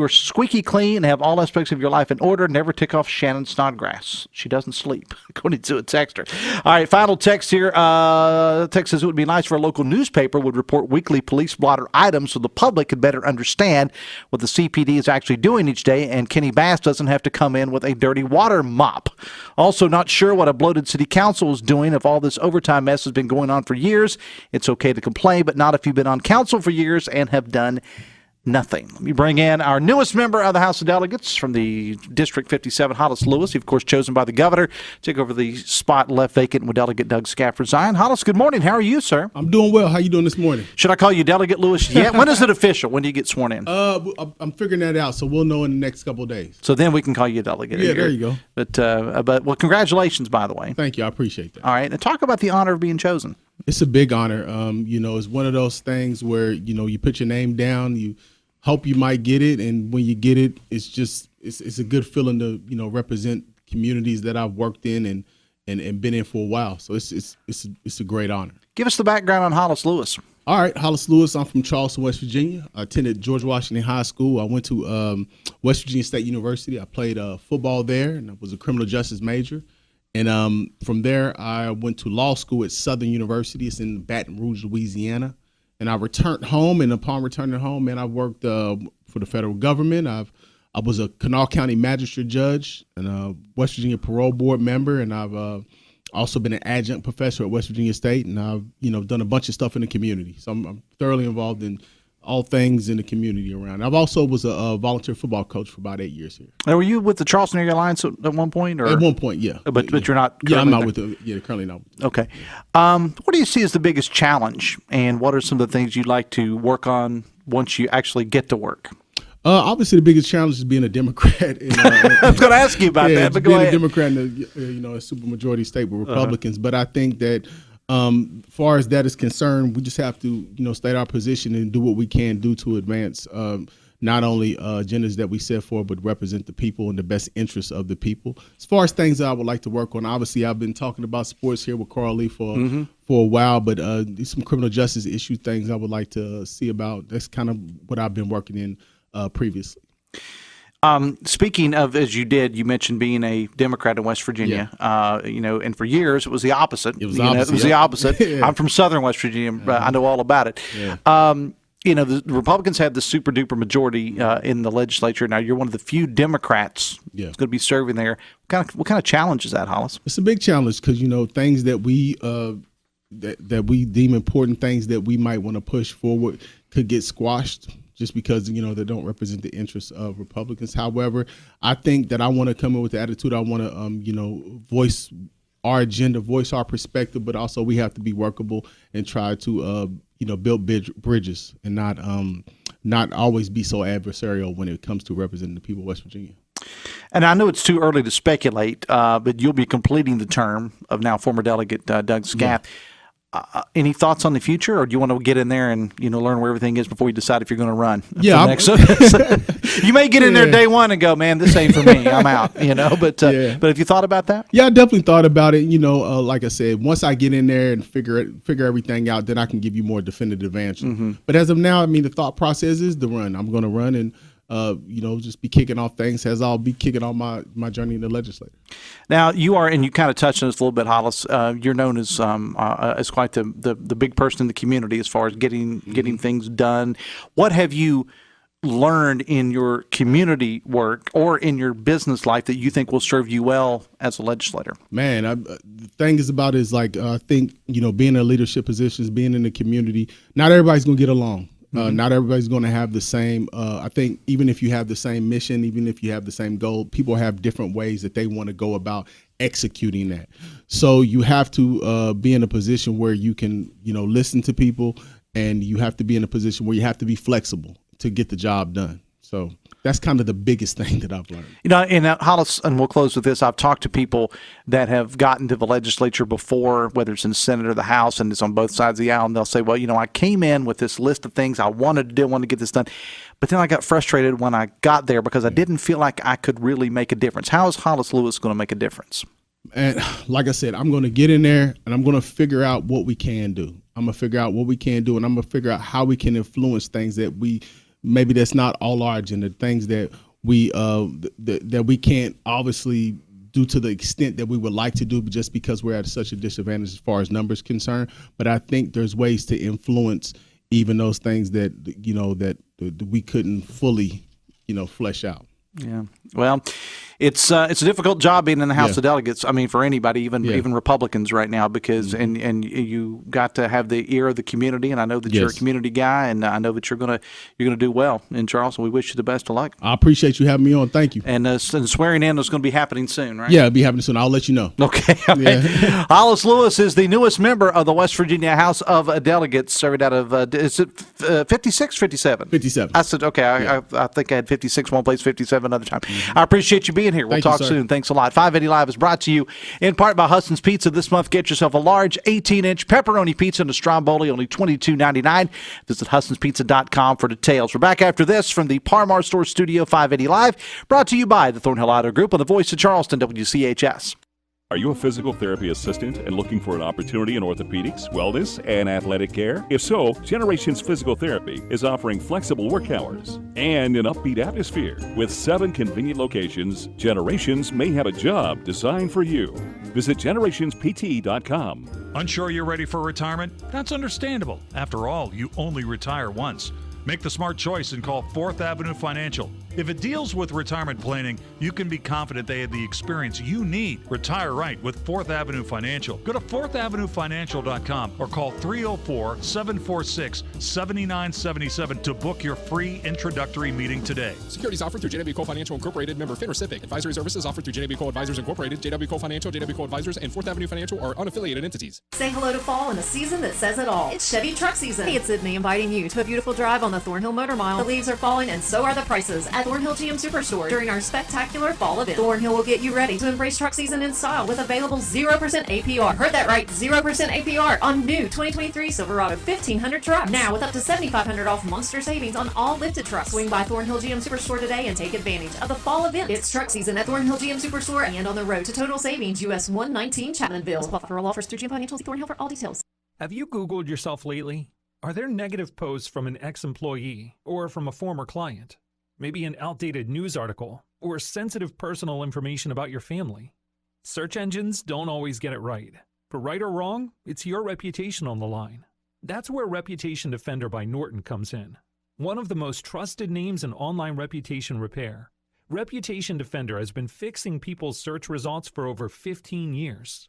squeaky clean and have all aspects of your life in order, never tick off Shannon Snodgrass. She doesn't sleep, according to a texter. All right, final text here. Text says, it would be nice for a local newspaper would report weekly police blotter items so the public could better understand what the CPD is actually doing each day, and Kenny Bass doesn't have to come in with a dirty water mop. Also, not sure what a bloated city council is doing if all this overtime mess has been going on for years. It's okay to complain, but not if you've been on council for years and have done nothing. Let me bring in our newest member of the House of Delegates from the District 57, Hollis Lewis. He, of course, chosen by the governor to take over the spot left vacant when Delegate Doug Scaff resigned. Hollis, good morning. How are you, sir? I'm doing well. How you doing this morning? Should I call you Delegate Lewis yet? When is it official? When do you get sworn in? I'm figuring that out, so we'll know in the next couple of days. So then we can call you Delegate. Yeah, there you go. But well, congratulations, by the way. Thank you. I appreciate that. All right. And talk about the honor of being chosen. It's a big honor. It's one of those things where, you put your name down, you hope you might get it. And when you get it, it's a good feeling to, represent communities that I've worked in and been in for a while. So it's a great honor. Give us the background on Hollis Lewis. All right, Hollis Lewis. I'm from Charleston, West Virginia. I attended George Washington High School. I went to West Virginia State University. I played football there, and I was a criminal justice major. And from there, I went to law school at Southern University. It's in Baton Rouge, Louisiana. And I returned home, and upon returning home, I worked for the federal government. I was a Kanawha County magistrate judge and a West Virginia parole board member, and I've also been an adjunct professor at West Virginia State, and I've done a bunch of stuff in the community. So I'm thoroughly involved in all things in the community around. I've also was a volunteer football coach for about 8 years here. Now, were you with the Charleston area Alliance at one point? Or? At one point, yeah. But you're not. Yeah, I'm not with them. Yeah, currently not. Okay. What do you see as the biggest challenge, and what are some of the things you'd like to work on once you actually get to work? Obviously, the biggest challenge is being a Democrat. I was going to ask you about that, but go being ahead. a Democrat in a supermajority state with Republicans. But I think that as far as that is concerned, we just have to, state our position and do what we can do to advance not only agendas that we set for, but represent the people and the best interests of the people. As far as things that I would like to work on, obviously, I've been talking about sports here with Carl Lee for a while, but some criminal justice issue things I would like to see about. That's kind of what I've been working in previously. Speaking of, as you mentioned being a Democrat in West Virginia, and for years it was the opposite. It was the opposite. Yeah. I'm from Southern West Virginia. I know all about it. Yeah. The Republicans have the super duper majority in the legislature. Now you're one of the few Democrats who's going to be serving there. What kind of challenge is that, Hollis? It's a big challenge because, things that we that we deem important, things that we might want to push forward could get squashed just because, they don't represent the interests of Republicans. However, I think that I want to come in with the attitude I want to, voice our agenda, voice our perspective, but also we have to be workable and try to, build bridges and not always be so adversarial when it comes to representing the people of West Virginia. And I know it's too early to speculate, but you'll be completing the term of now former Delegate Doug Scaff. Yeah. Any thoughts on the future, or do you want to get in there and learn where everything is before you decide if you're going to run? Yeah, you may get in there day one and go, man, this ain't for me. I'm out. But have you thought about that? Yeah, I definitely thought about it. Like I said, once I get in there and figure everything out, then I can give you more definitive answers. Mm-hmm. But as of now, the thought process is to run. I'm going to run and just be kicking off things as I'll be kicking off my journey in the legislature. Now you are, and you kind of touched on this a little bit, Hollis. You're known as quite the big person in the community as far as getting things done. What have you learned in your community work or in your business life that you think will serve you well as a legislator? Man, the thing is about is like I think being in leadership positions, being in the community, not everybody's gonna get along. Not everybody's going to have the same, I think even if you have the same mission, even if you have the same goal, people have different ways that they want to go about executing that. So you have to be in a position where you can, listen to people, and you have to be in a position where you have to be flexible to get the job done. So that's kind of the biggest thing that I've learned. And Hollis, and we'll close with this. I've talked to people that have gotten to the legislature before, whether it's in the Senate or the House, and it's on both sides of the aisle, and they'll say, well, I came in with this list of things I wanted to do, wanted to get this done, but then I got frustrated when I got there because I didn't feel like I could really make a difference. How is Hollis Lewis going to make a difference? And like I said, I'm going to get in there, and I'm going to figure out what we can do. I'm going to figure out what we can do, and I'm going to figure out how we can influence things that maybe that's not all our agenda, things that we that we can't obviously do to the extent that we would like to do, but just because we're at such a disadvantage as far as numbers concerned. But I think there's ways to influence even those things that that we couldn't fully flesh out. Yeah. Well, it's a difficult job being in the House of Delegates. For anybody, even Republicans right now, because and you got to have the ear of the community, and I know that you're a community guy, and I know that you're gonna do well in Charleston. We wish you the best of luck. I appreciate you having me on. Thank you. And swearing in is going to be happening soon, right? Yeah, it'll be happening soon. I'll let you know. Okay. Yeah. Hollis Lewis is the newest member of the West Virginia House of Delegates, serving out of is it 56, 57? 57. I said okay. I think I had 56 one place, 57 another time. I appreciate you being being here. We'll Thank you, talk sir. soon. Thanks a lot. 580 Live is brought to you in part by Huston's Pizza. This month, get yourself a large 18-inch pepperoni pizza and a stromboli, only $22.99. Visit HustonsPizza.com for details. We're back after this from the Parmar Store Studio, 580 Live, brought to you by the Thornhill Auto Group on the Voice of Charleston, WCHS. Are you a physical therapy assistant and looking for an opportunity in orthopedics, wellness, and athletic care? If so, Generations Physical Therapy is offering flexible work hours and an upbeat atmosphere. With 7 convenient locations, Generations may have a job designed for you. Visit generationspt.com. Unsure you're ready for retirement? That's understandable. After all, you only retire once. Make the smart choice and call 4th Avenue Financial. If it deals with retirement planning, you can be confident they have the experience you need. Retire right with 4th Avenue Financial. Go to 4thavenuefinancial.com or call 304-746-7977 to book your free introductory meeting today. Securities offered through JW Co Financial Incorporated, member FINRA SIPC. Advisory services offered through JW Co Advisors Incorporated, JW Co Financial, JW Co Advisors, and 4th Avenue Financial are unaffiliated entities. Say hello to fall in a season that says it all. It's Chevy Truck Season. Hey, it's Sydney inviting you to a beautiful drive on the Thornhill Motor Mile. The leaves are falling and so are the prices at Thornhill GM Superstore during our spectacular fall event. Thornhill will get you ready to embrace truck season in style with available 0% APR. Heard that right, 0% APR on new 2023 Silverado 1500 trucks. Now with up to $7,500 off monster savings on all lifted trucks. Swing by Thornhill GM Superstore today and take advantage of the fall event. It's truck season at Thornhill GM Superstore and on the road to total savings US 119 Chapmanville. For all offers through GM Financial, see Thornhill for all details. Have you Googled yourself lately? Are there negative posts from an ex-employee or from a former client? Maybe an outdated news article or sensitive personal information about your family? Search engines don't always get it right. For right or wrong, it's your reputation on the line. That's where Reputation Defender by Norton comes in. One of the most trusted names in online reputation repair, Reputation Defender has been fixing people's search results for over 15 years.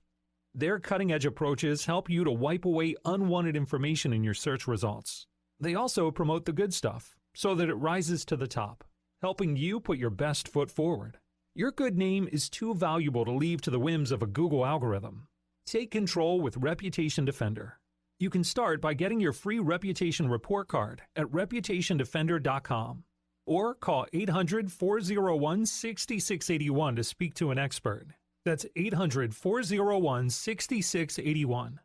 Their cutting-edge approaches help you to wipe away unwanted information in your search results. They also promote the good stuff so that it rises to the top, helping you put your best foot forward. Your good name is too valuable to leave to the whims of a Google algorithm. Take control with Reputation Defender. You can start by getting your free reputation report card at reputationdefender.com or call 800-401-6681 to speak to an expert. That's 800-401-6681.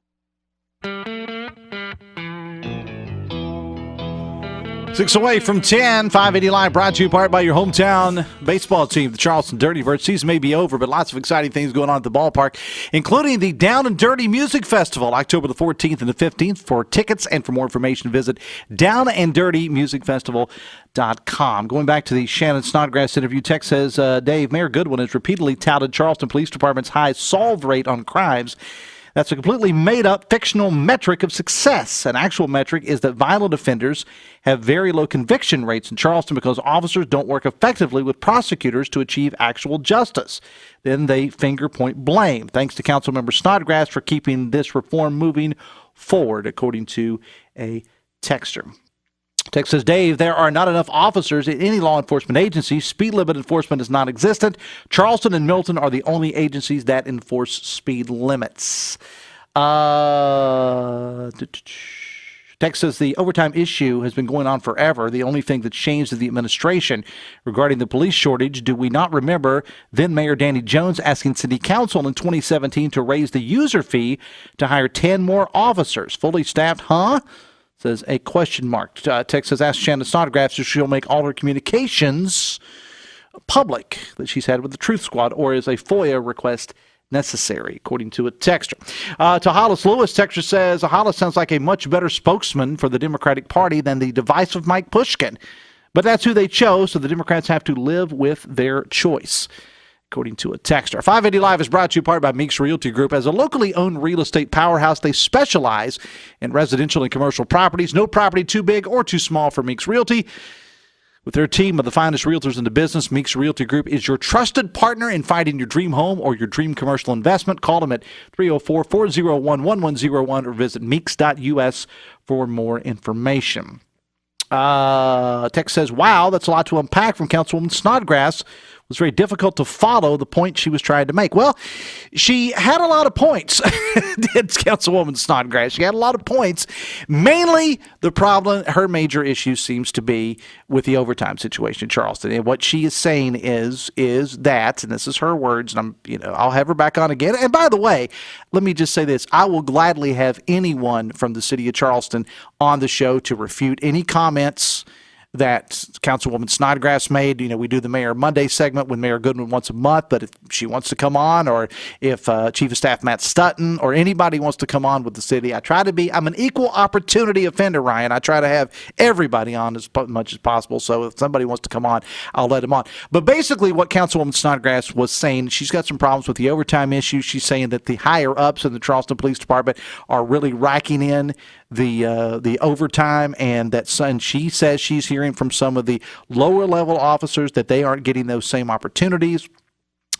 6 away from 10, 580 Live brought to you in part by your hometown baseball team, the Charleston Dirty Birds. Season may be over, but lots of exciting things going on at the ballpark, including the Down and Dirty Music Festival, October the 14th and the 15th. For tickets and for more information, visit downanddirtymusicfestival.com. Going back to the Shannon Snodgrass interview, text says, Dave, Mayor Goodwin has repeatedly touted Charleston Police Department's high solve rate on crimes. That's a completely made-up fictional metric of success. An actual metric is that violent offenders have very low conviction rates in Charleston because officers don't work effectively with prosecutors to achieve actual justice. Then they finger-point blame. Thanks to Councilmember Snodgrass for keeping this reform moving forward, according to a texter. Text says, Dave, there are not enough officers in any law enforcement agency. Speed limit enforcement is non-existent. Charleston and Milton are the only agencies that enforce speed limits. Text says, the overtime issue has been going on forever. The only thing that changed is the administration. Regarding the police shortage, do we not remember then Mayor Danny Jones asking City Council in 2017 to raise the user fee to hire 10 more officers? Fully staffed, huh? Says a question mark. Text says, ask Shannon Snodgrass if she'll make all her communications public that she's had with the Truth Squad, or is a FOIA request necessary, according to a texter. To Hollis Lewis, texter says, Hollis sounds like a much better spokesman for the Democratic Party than the divisive Mike Pushkin. But that's who they chose, so the Democrats have to live with their choice, according to a texter. 580 Live is brought to you in part by Meeks Realty Group. As a locally owned real estate powerhouse, they specialize in residential and commercial properties. No property too big or too small for Meeks Realty. With their team of the finest realtors in the business, Meeks Realty Group is your trusted partner in finding your dream home or your dream commercial investment. Call them at 304-401-1101 or visit meeks.us for more information. Text says, wow, that's a lot to unpack from Councilwoman Snodgrass. was very difficult to follow the point she was trying to make. Well, she had a lot of points, did Councilwoman Snodgrass. She had a lot of points. Mainly the problem, her major issue seems to be with the overtime situation in Charleston. And what she is saying is that, and this is her words, and I'll have her back on again. And by the way, let me just say this. I will gladly have anyone from the city of Charleston on the show to refute any comments that Councilwoman Snodgrass made. We do the Mayor Monday segment with Mayor Goodman once a month, but if she wants to come on, or if Chief of Staff Matt Stutton or anybody wants to come on with the city, I'm an equal opportunity offender, Ryan. I try to have everybody on as much as possible, so if somebody wants to come on, I'll let them on. But basically what Councilwoman Snodgrass was saying, she's got some problems with the overtime issue. She's saying that the higher-ups in the Charleston Police Department are really racking in the overtime, and she says she's hearing from some of the lower level officers that they aren't getting those same opportunities.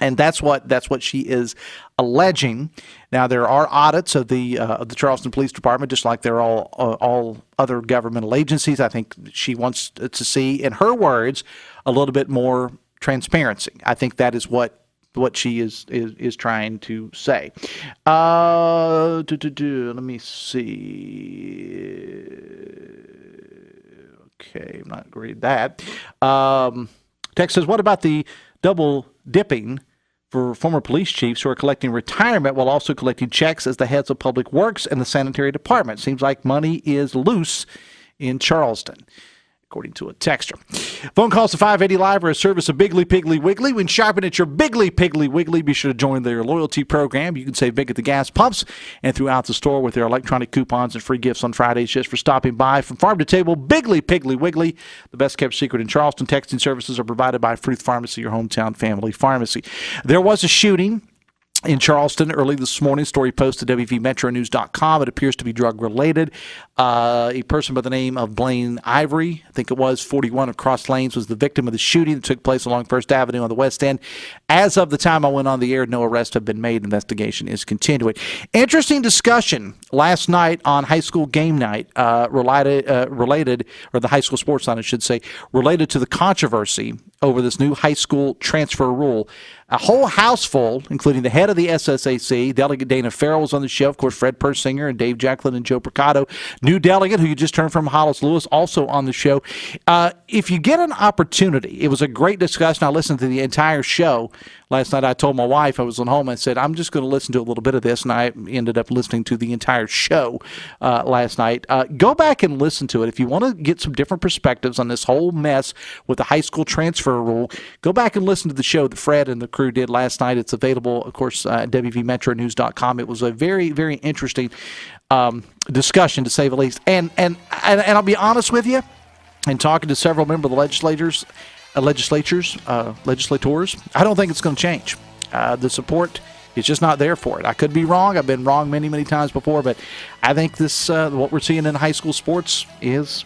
And that's what she is alleging. Now, there are audits of the Charleston Police Department, just like there are all other governmental agencies. I think she wants to see, in her words, a little bit more transparency. I think that is what she is trying to say. Let me see. Okay, I'm not going to read that. Text says, what about the double dipping for former police chiefs who are collecting retirement while also collecting checks as the heads of public works and the sanitary department? Seems like money is loose in Charleston, according to a texter. Phone calls to 580 Live are a service of Biggly Piggly Wiggly. When shopping at your Biggly Piggly Wiggly, be sure to join their loyalty program. You can save big at the gas pumps and throughout the store with their electronic coupons and free gifts on Fridays just for stopping by. From farm to table, Biggly Piggly Wiggly, the best kept secret in Charleston. Texting services are provided by Fruth Pharmacy, your hometown family pharmacy. There was a shooting in Charleston early this morning. Story posted to WVMetroNews.com. It appears to be drug-related. A person by the name of Blaine Ivory, I think it was, 41 of Cross Lanes, was the victim of the shooting that took place along First Avenue on the West End. As of the time I went on the air, no arrests have been made. Investigation is continuing. Interesting discussion last night on high school game night related, or the high school sports night, I should say, related to the controversy over this new high school transfer rule. A whole house full, including the head of the SSAC, Delegate Dana Farrell was on the show, of course, Fred Persinger and Dave Jacklin and Joe Percato. New delegate, who you just turned from, Hollis Lewis, also on the show. If you get an opportunity, it was a great discussion. I listened to the entire show last night. I told my wife, I was at home, I said, I'm just going to listen to a little bit of this, and I ended up listening to the entire show last night. Go back and listen to it. If you want to get some different perspectives on this whole mess with the high school transfer rule, go back and listen to the show that Fred and the crew did last night. It's available, of course, at WVMetroNews.com. It was a very, very interesting discussion, to say the least. And I'll be honest with you, in talking to several members of the legislators, I don't think it's going to change. The support is just not there for it. I could be wrong. I've been wrong many, many times before, but I think this what we're seeing in high school sports is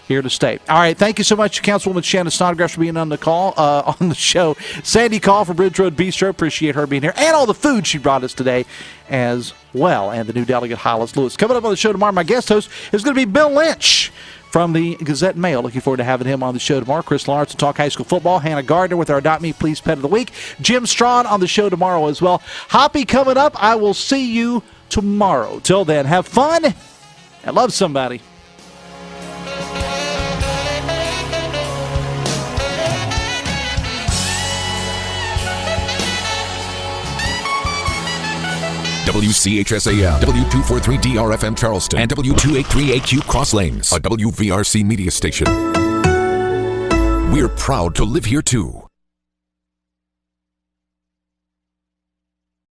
here to stay. All right, thank you so much, Councilwoman Shannon Snodgrass, for being on the call, on the show. Sandy Call from Bridge Road Bistro, appreciate her being here, and all the food she brought us today as well, and the new delegate, Hollis Lewis. Coming up on the show tomorrow, my guest host is going to be Bill Lynch from the Gazette Mail. Looking forward to having him on the show tomorrow. Chris Lawrence to talk high school football. Hannah Gardner with our Adopt Me Please Pet of the Week. Jim Strawn on the show tomorrow as well. Hoppy coming up. I will see you tomorrow. Till then, have fun and love somebody. WCHS AM, W243DRFM Charleston, and W283AQ Cross Lanes, a WVRC media station. We're proud to live here too.